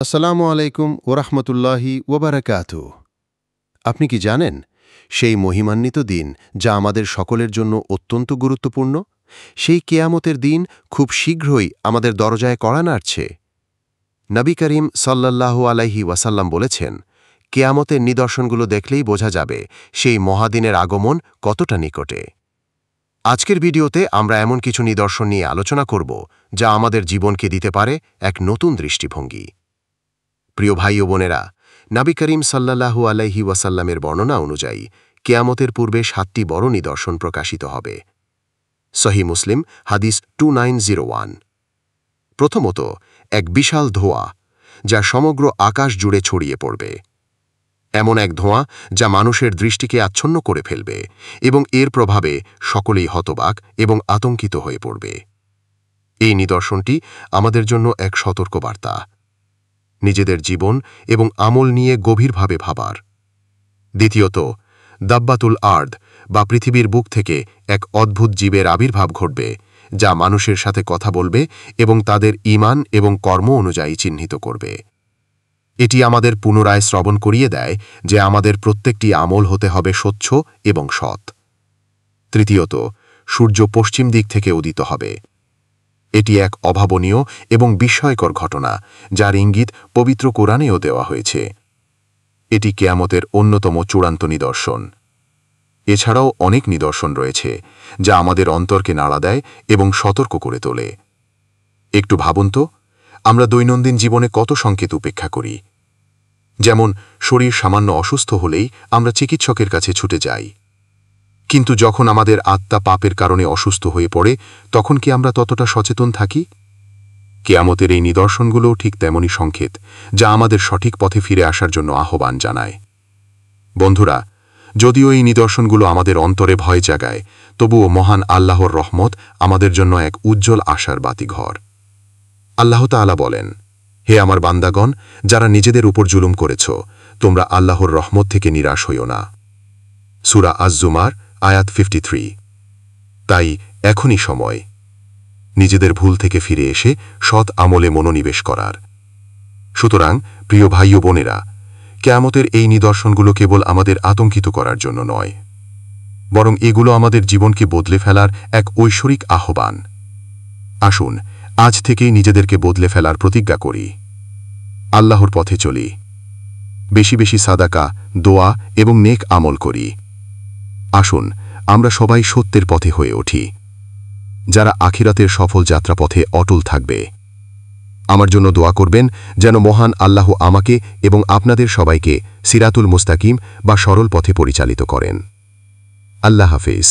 আসসালামু আলাইকুম ওরহমতুল্লাহি ওবারাকাতু। আপনি কি জানেন সেই মহিমান্বিত দিন যা আমাদের সকলের জন্য অত্যন্ত গুরুত্বপূর্ণ? সেই কেয়ামতের দিন খুব শীঘ্রই আমাদের দরজায় কড়া নাড়ছে। নবী করিম সাল্লাল্লাহু আলাইহি ওয়াসাল্লাম বলেছেন, কেয়ামতের নিদর্শনগুলো দেখলেই বোঝা যাবে সেই মহাদিনের আগমন কতটা নিকটে। আজকের ভিডিওতে আমরা এমন কিছু নিদর্শন নিয়ে আলোচনা করব যা আমাদের জীবনকে দিতে পারে এক নতুন দৃষ্টিভঙ্গি। প্রিয় ভাই ও বোনেরা, নবী করিম সাল্লাল্লাহু আলাইহি ওয়াসাল্লামের বর্ণনা অনুযায়ী কেয়ামতের পূর্বে 7টি বড় নিদর্শন প্রকাশিত হবে। সহিহ মুসলিম হাদিস 2901। প্রথমত, এক বিশাল ধোঁয়া যা সমগ্র আকাশ জুড়ে ছড়িয়ে পড়বে। এমন এক ধোঁয়া যা মানুষের দৃষ্টিকে আচ্ছন্ন করে ফেলবে এবং এর প্রভাবে সকলেই হতবাক এবং আতঙ্কিত হয়ে পড়বে। এই নিদর্শনটি আমাদের জন্য এক সতর্কবার্তা, নিজেদের জীবন এবং আমল নিয়ে গভীরভাবে ভাবার। দ্বিতীয়ত, দাব্বাতুল আর্দ বা পৃথিবীর বুক থেকে এক অদ্ভুত জীবের আবির্ভাব ঘটবে যা মানুষের সাথে কথা বলবে এবং তাদের ঈমান এবং কর্ম অনুযায়ী চিহ্নিত করবে। এটি আমাদের পুনরায় শ্রবণ করিয়ে দেয় যে আমাদের প্রত্যেকটি আমল হতে হবে স্বচ্ছ এবং সৎ। তৃতীয়ত, সূর্য পশ্চিম দিক থেকে উদিত হবে। এটি এক অভাবনীয় এবং বিস্ময়কর ঘটনা যার ইঙ্গিত পবিত্র কোরআনেও দেওয়া হয়েছে। এটি কিয়ামতের অন্যতম চূড়ান্ত নিদর্শন। এছাড়াও অনেক নিদর্শন রয়েছে যা আমাদের অন্তরকে নাড়া দেয় এবং সতর্ক করে তোলে। একটু ভাবুন তো, আমরা দৈনন্দিন জীবনে কত সংকেত উপেক্ষা করি। যেমন, শরীর সামান্য অসুস্থ হলেই আমরা চিকিৎসকের কাছে ছুটে যাই, কিন্তু যখন আমাদের আত্মা পাপের কারণে অসুস্থ হয়ে পড়ে তখন কি আমরা ততটা সচেতন থাকি? কিয়ামতের এই নিদর্শনগুলোও ঠিক তেমনই সংকেত যা আমাদের সঠিক পথে ফিরে আসার জন্য আহ্বান জানায়। বন্ধুরা, যদিও এই নিদর্শনগুলো আমাদের অন্তরে ভয় জাগায়, তবুও মহান আল্লাহর রহমত আমাদের জন্য এক উজ্জ্বল আশার বাতিঘর। আল্লাহ তাআলা বলেন, হে আমার বান্দাগণ, যারা নিজেদের উপর জুলুম করেছ, তোমরা আল্লাহর রহমত থেকে নিরাশ হইও না। সূরা আজ-জুমার আয়াত 53। তাই এখনই সময় নিজেদের ভুল থেকে ফিরে এসে সৎ আমলে মনোনিবেশ করার। সুতরাং প্রিয় ভাই ও বোনেরা, কিয়ামতের এই নিদর্শনগুলো কেবল আমাদের আতঙ্কিত করার জন্য নয়, বরং এগুলো আমাদের জীবনকে বদলে ফেলার এক ঐশ্বরিক আহ্বান। আসুন আজ থেকেই নিজেদেরকে বদলে ফেলার প্রতিজ্ঞা করি। আল্লাহর পথে চলি, বেশি বেশি সাদাকা, দোয়া এবং নেক আমল করি। আসুন আমরা সবাই সত্যের পথে হয়ে উঠি, যারা আখিরাতের সফল যাত্রাপথে অটল থাকবে। আমার জন্য দোয়া করবেন যেন মহান আল্লাহ আমাকে এবং আপনাদের সবাইকে সিরাতুল মুস্তাকিম বা সরল পথে পরিচালিত করেন। আল্লাহ হাফেজ।